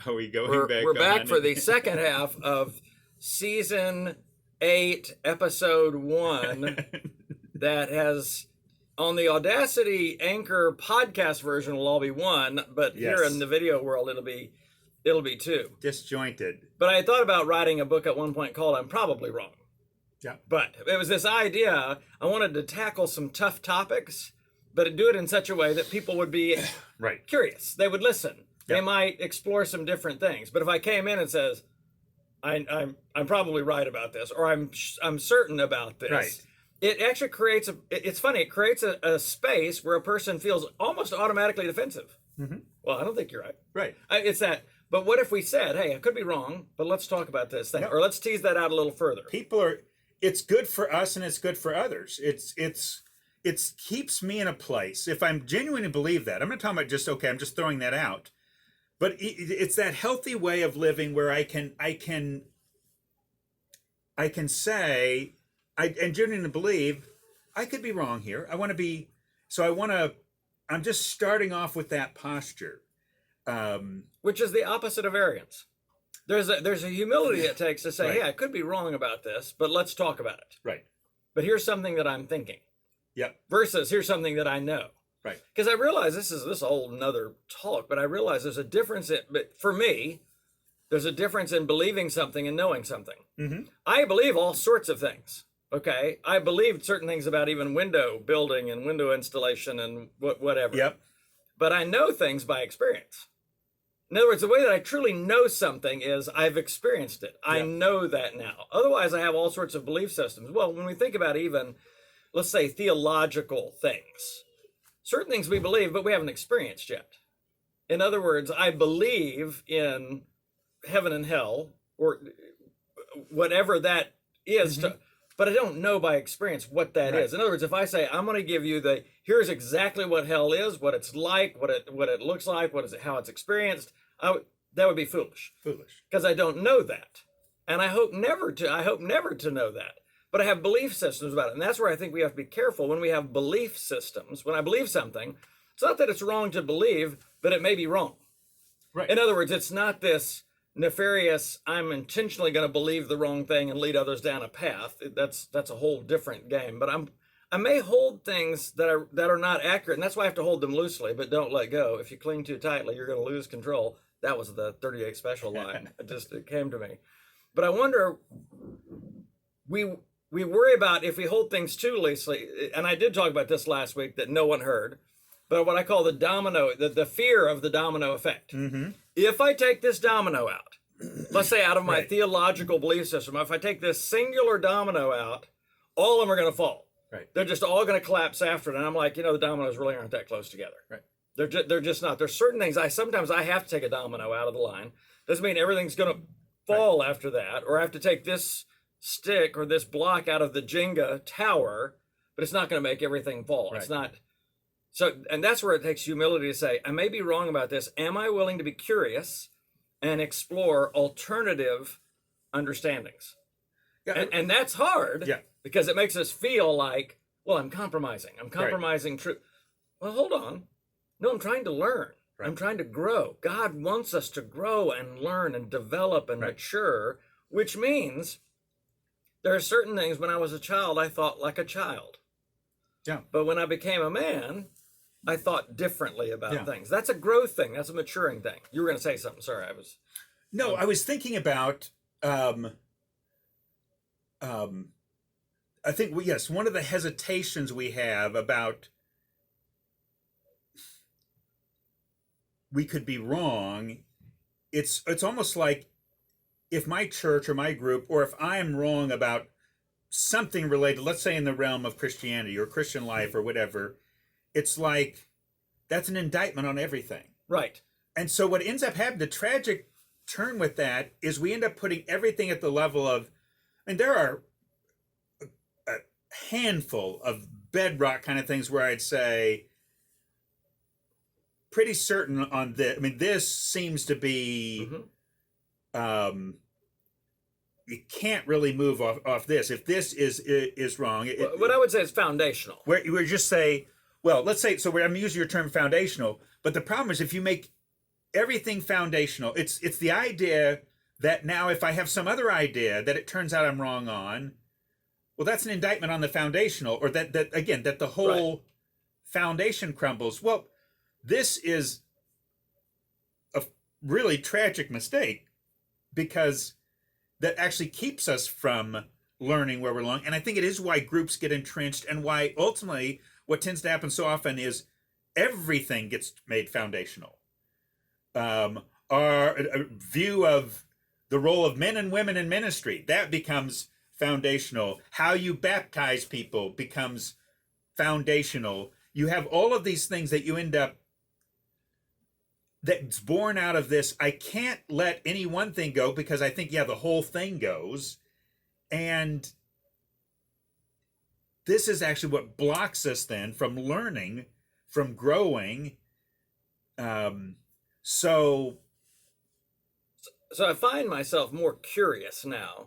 Are we going back? We're back for the second half of season 8, episode 1, that has, on the Audacity Anchor podcast version, will all be 1, but here in the video world it'll be 2. Disjointed. But I thought about writing a book at one point called "I'm Probably Wrong." Yeah. But it was this idea, I wanted to tackle some tough topics, but do it in such a way that people would be curious. They would listen. They might explore some different things. But if I came in and says, I'm probably right about this, or I'm certain about this, it actually creates it's funny, it creates a space where a person feels almost automatically defensive. Mm-hmm. Well, I don't think you're right. Right. It's that. But what if we said, hey, I could be wrong, but let's talk about this thing, or let's tease that out a little further. It's good for us and it's good for others. It keeps me in a place. If I'm genuinely believe that, I'm not talking about just, I'm just throwing that out. But it's that healthy way of living where I can say, and genuinely believe, I could be wrong here. I'm just starting off with that posture. Which is the opposite of arrogance. There's a humility it takes to say, hey, I could be wrong about this, but let's talk about it. Right. But here's something that I'm thinking. Yep. Versus here's something that I know. Right. Because I realize this is whole another talk, but I realize there's a difference but for me, there's a difference in believing something and knowing something. Mm-hmm. I believe all sorts of things. Okay. I believe certain things about even window building and window installation and whatever. Yep. But I know things by experience. In other words, the way that I truly know something is I've experienced it. I know that now. Otherwise, I have all sorts of belief systems. Well, when we think about even, let's say, theological things, certain things we believe, but we haven't experienced yet. In other words, I believe in heaven and hell, or whatever that is, but I don't know by experience what that is. In other words, if I say, I'm going to give you here's exactly what hell is, what it's like, what it looks like, how it's experienced, that would be foolish. Because I don't know that. And I hope never to know that. But I have belief systems about it. And that's where I think we have to be careful when we have belief systems. When I believe something, it's not that it's wrong to believe, but it may be wrong. Right. In other words, it's not this nefarious, I'm intentionally going to believe the wrong thing and lead others down a path. That's a whole different game. But I may hold things that are not accurate, and that's why I have to hold them loosely, but don't let go. If you cling too tightly, you're going to lose control. That was the 38 Special line. It came to me. But I wonder, we worry about if we hold things too loosely, and I did talk about this last week that no one heard, but what I call the fear of the domino effect. Mm-hmm. If I take this domino out, let's say out of my theological belief system, if I take this singular domino out, all of them are going to fall. Right. They're just all going to collapse after it. And I'm like, the dominoes really aren't that close together. Right. They're just not. There's certain things sometimes I have to take a domino out of the line. Doesn't mean everything's going to fall after that, or I have to take this stick or this block out of the Jenga tower, but it's not going to make everything fall. Right. It's not. So, and that's where it takes humility to say, I may be wrong about this. Am I willing to be curious and explore alternative understandings? Yeah. And that's hard because it makes us feel like, well, I'm compromising. I'm compromising truth. Well, hold on. No, I'm trying to learn. Right. I'm trying to grow. God wants us to grow and learn and develop and mature, which means there are certain things when I was a child, I thought like a child. Yeah. But when I became a man, I thought differently about things. That's a growth thing. That's a maturing thing. You were going to say something. Sorry, I was. No, I was thinking about, I think, one of the hesitations we have about we could be wrong. It's almost like if my church or my group, or if I'm wrong about something related, let's say in the realm of Christianity or Christian life or whatever, it's like that's an indictment on everything. Right. And so what ends up happening, the tragic turn with that is we end up putting everything at the level of, and there are a handful of bedrock kind of things where I'd say pretty certain on this. I mean, this seems to be, you can't really move off this. If this is wrong. What I would say is foundational. Where you just say, well, let's say, so I'm using your term foundational, but the problem is if you make everything foundational. It's the idea that now if I have some other idea that it turns out I'm wrong on, well, that's an indictment on the foundational, or that the whole foundation crumbles. Well, this is a really tragic mistake, because that actually keeps us from learning where we're wrong. And I think it is why groups get entrenched, and why ultimately what tends to happen so often is everything gets made foundational. Our view of the role of men and women in ministry, that becomes foundational. How you baptize people becomes foundational. You have all of these things that you end up, that's born out of this. I can't let any one thing go, because I think, the whole thing goes. And this is actually what blocks us then from learning, from growing. So I find myself more curious now.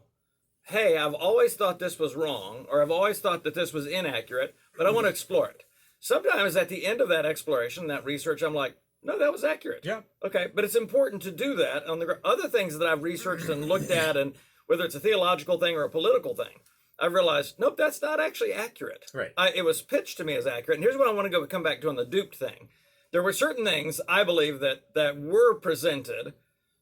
Hey, I've always thought this was wrong, or I've always thought that this was inaccurate, but I want to explore it. Sometimes at the end of that exploration, that research, I'm like, no, that was accurate. Yeah. Okay, but it's important to do that on the other things that I've researched and looked at, and whether it's a theological thing or a political thing, I've realized, nope, that's not actually accurate. Right. It was pitched to me as accurate. And here's what I want to come back to on the duped thing. There were certain things I believe that were presented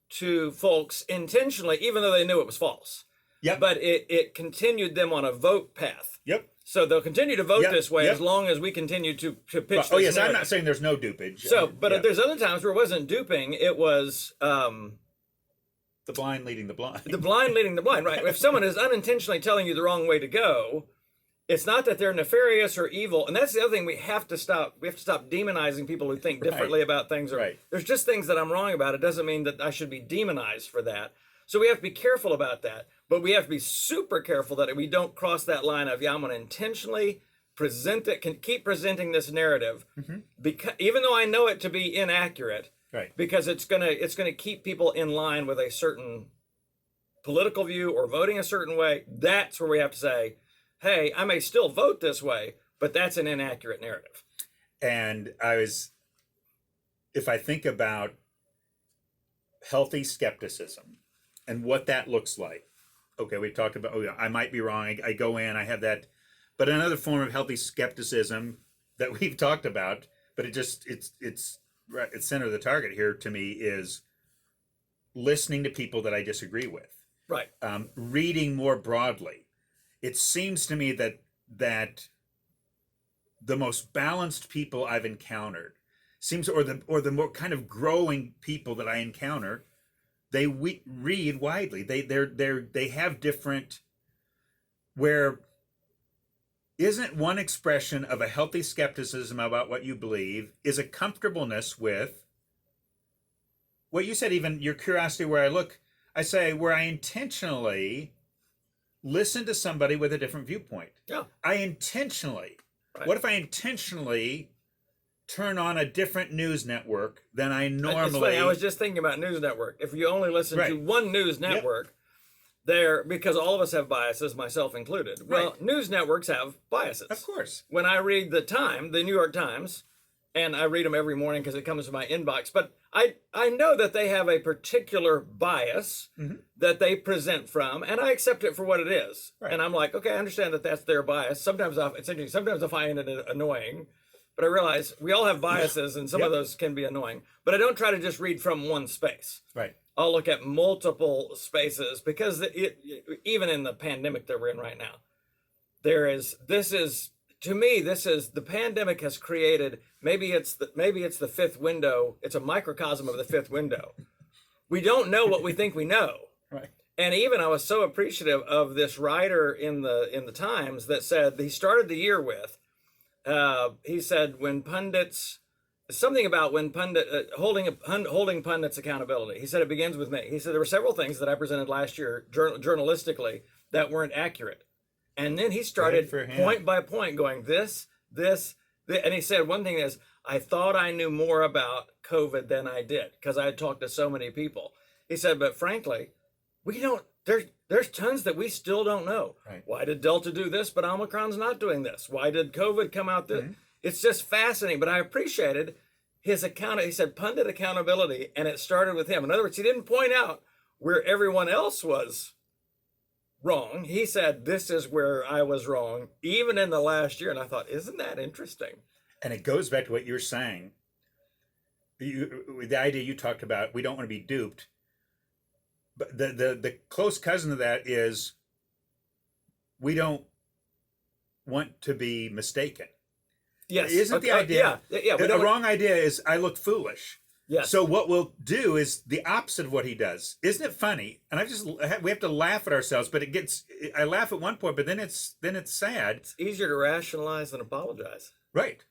to folks intentionally, even though they knew it was false. Yep. But it continued them on a vote path. Yep. So they'll continue to vote this way Yep. as long as we continue to pitch this Oh, yes, narrative. I'm not saying there's no dupage. So, but there's other times where it wasn't duping, it was the blind leading the blind. the blind leading the blind, right? If someone is unintentionally telling you the wrong way to go, it's not that they're nefarious or evil. And that's the other thing we have to stop. We have to stop demonizing people who think differently about things. Or there's just things that I'm wrong about. It doesn't mean that I should be demonized for that. So we have to be careful about that. But we have to be super careful that we don't cross that line of, I'm going to intentionally present it, can keep presenting this narrative, because even though I know it to be inaccurate, because it's gonna keep people in line with a certain political view or voting a certain way. That's where we have to say, hey, I may still vote this way, but that's an inaccurate narrative. And if I think about healthy skepticism and what that looks like, okay, we talked about, I might be wrong. I go in, I have that. But another form of healthy skepticism that we've talked about, but it's center of the target here to me, is listening to people that I disagree with. Right. Reading more broadly. It seems to me that the most balanced people I've encountered or the more kind of growing people that I encounter, they read widely. They have different, where isn't one expression of a healthy skepticism about what you believe is a comfortableness with what you said, even your curiosity, where I say where I intentionally listen to somebody with a different viewpoint. Yeah. I intentionally, what if I intentionally turn on a different news network than I normally... It's funny, I was just thinking about news network. If you only listen to one news network, because all of us have biases, myself included. Well, news networks have biases. Of course. When I read the New York Times, and I read them every morning because it comes to my inbox, but I know that they have a particular bias that they present from, and I accept it for what it is. Right. And I'm like, okay, I understand that that's their bias. Sometimes I find it annoying, but I realize we all have biases, and some of those can be annoying. But I don't try to just read from one space. Right. I'll look at multiple spaces, because even in the pandemic that we're in right now, to me, the pandemic has created, maybe it's the fifth window. It's a microcosm of the fifth window. We don't know what we think we know. Right. And even I was so appreciative of this writer in the Times that said, he started the year with, he said, holding pundits accountability. He said it begins with me. He said there were several things that I presented last year journalistically that weren't accurate. And then he started point by point going this, and he said one thing is, I thought I knew more about COVID than I did because I had talked to so many people. He said, but frankly, we don't, there's tons that we still don't know. Right. Why did Delta do this, but Omicron's not doing this? Why did COVID come out this? Mm-hmm. It's just fascinating, but I appreciated he said pundit accountability, and it started with him. In other words, he didn't point out where everyone else was wrong. He said, this is where I was wrong, even in the last year. And I thought, isn't that interesting? And it goes back to what you're saying. The idea you talked about, we don't want to be duped. But the close cousin of that is we don't want to be mistaken. Yes. Isn't the idea? Yeah. Wrong idea is I look foolish. Yes. So what we'll do is the opposite of what he does. Isn't it funny? And we have to laugh at ourselves, but I laugh at one point, but then it's sad. It's easier to rationalize than apologize. Right.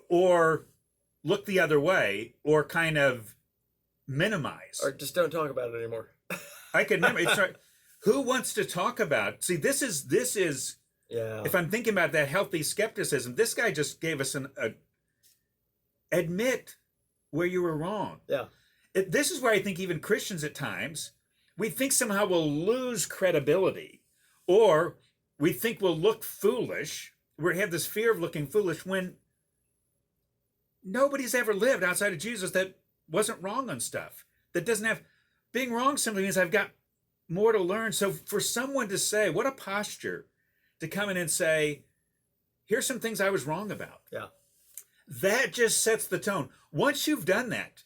Or look the other way, or kind of minimize. Or just don't talk about it anymore. I can remember. It's right. Who wants to talk about? See, this is. Yeah. If I'm thinking about that healthy skepticism, this guy just gave us admit where you were wrong. Yeah. This is where I think even Christians at times, we think somehow we'll lose credibility, or we think we'll look foolish. We have this fear of looking foolish when nobody's ever lived outside of Jesus that wasn't wrong on stuff. That doesn't have, being wrong simply means I've got more to learn. So for someone to say, what a posture to come in and say, here's some things I was wrong about. Yeah. That just sets the tone. Once you've done that,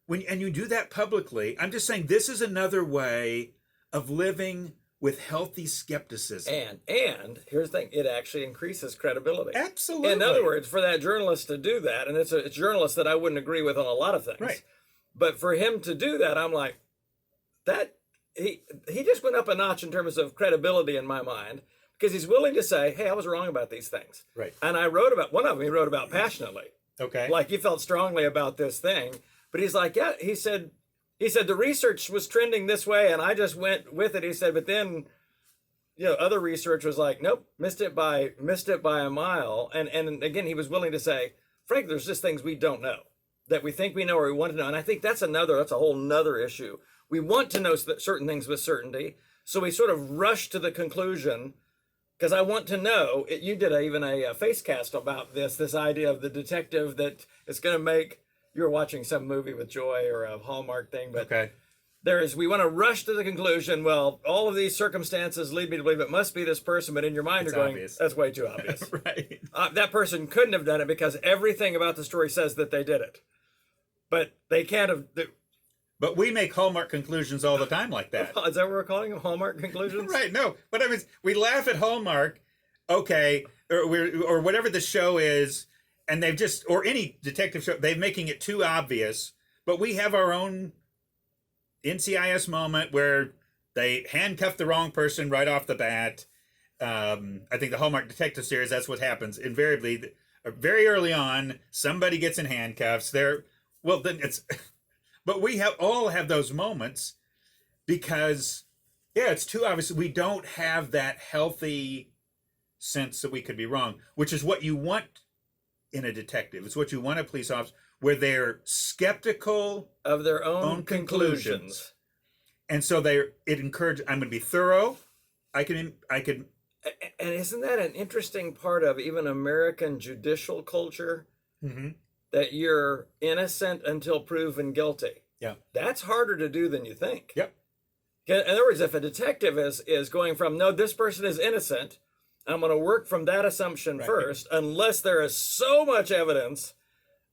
and you do that publicly, I'm just saying this is another way of living with healthy skepticism. And here's the thing, it actually increases credibility. Absolutely. In other words, for that journalist to do that, and it's a journalist that I wouldn't agree with on a lot of things. Right. But for him to do that, I'm like, that he just went up a notch in terms of credibility in my mind, because he's willing to say, hey, I was wrong about these things. Right. And I wrote about, one of them he wrote about passionately. Okay. Like he felt strongly about this thing. But he's like, yeah, he said the research was trending this way and I just went with it. He said, but then, other research was like, nope, missed it by a mile. And again, he was willing to say, Frank, there's just things we don't know that we think we know or we want to know. And I think that's a whole nother issue. We want to know certain things with certainty. So we sort of rush to the conclusion because I want to know. You did even a face cast about this idea of the detective that is going to make, you were watching some movie with Joy or a Hallmark thing, but okay. we want to rush to the conclusion, well, all of these circumstances lead me to believe it must be this person, but in your mind It's you're going, obvious. that's way too obvious. Right. That person couldn't have done it because everything about the story says that they did it. But they can't have... But we make Hallmark conclusions all the time like that. Is that what we're calling them? Hallmark conclusions? Right, no. But I mean, we laugh at Hallmark, okay, or whatever the show is, and they've just, or any detective show, they're making it too obvious. But we have our own NCIS moment where they handcuff the wrong person right off the bat. I think the Hallmark detective series, that's what happens. Invariably, very early on, somebody gets in handcuffs. But we all have those moments because, it's too obvious. We don't have that healthy sense that we could be wrong, which is what you want in a detective. It's what you want a police officer, where they're skeptical of their own conclusions. And so it encourages, I'm going to be thorough. I can. And isn't that an interesting part of even American judicial culture? Mm-hmm. That you're innocent until proven guilty. Yeah. That's harder to do than you think. Yep. In other words, if a detective is going from, no, this person is innocent, I'm going to work from that assumption first, unless there is so much evidence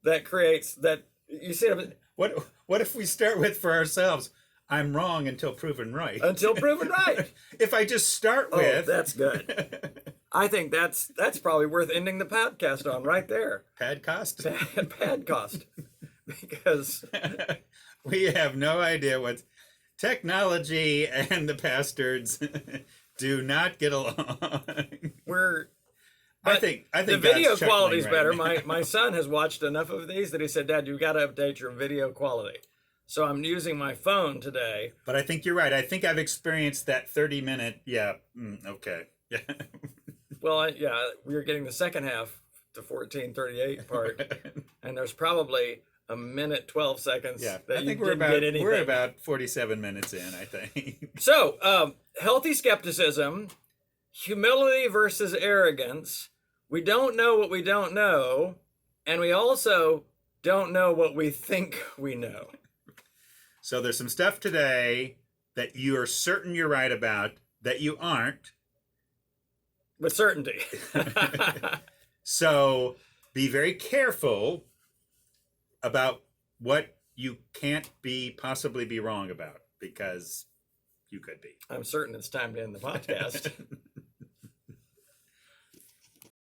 that creates that, you see. What if we start with for ourselves, I'm wrong until proven right? Until proven right. If I just start with... that's good. I think that's probably worth ending the podcast on right there. Padcost? Padcost. Because... we have no idea what... Technology and the Pastords do not get along. I think the video quality is better. My son has watched enough of these that he said, Dad, you've got to update your video quality. So I'm using my phone today. But I think you're right. I think I've experienced that 30-minute, okay. Yeah. Well, we're getting the second half to 14:38 part, and there's probably a minute 12 seconds. Yeah, that I think you didn't get anything. we're about 47 minutes in, I think. So, healthy skepticism, humility versus arrogance. We don't know what we don't know, and we also don't know what we think we know. So there's some stuff today that you are certain you're right about that you aren't. With certainty. So be very careful about what you can't possibly be wrong about, because you could be. I'm certain it's time to end the podcast.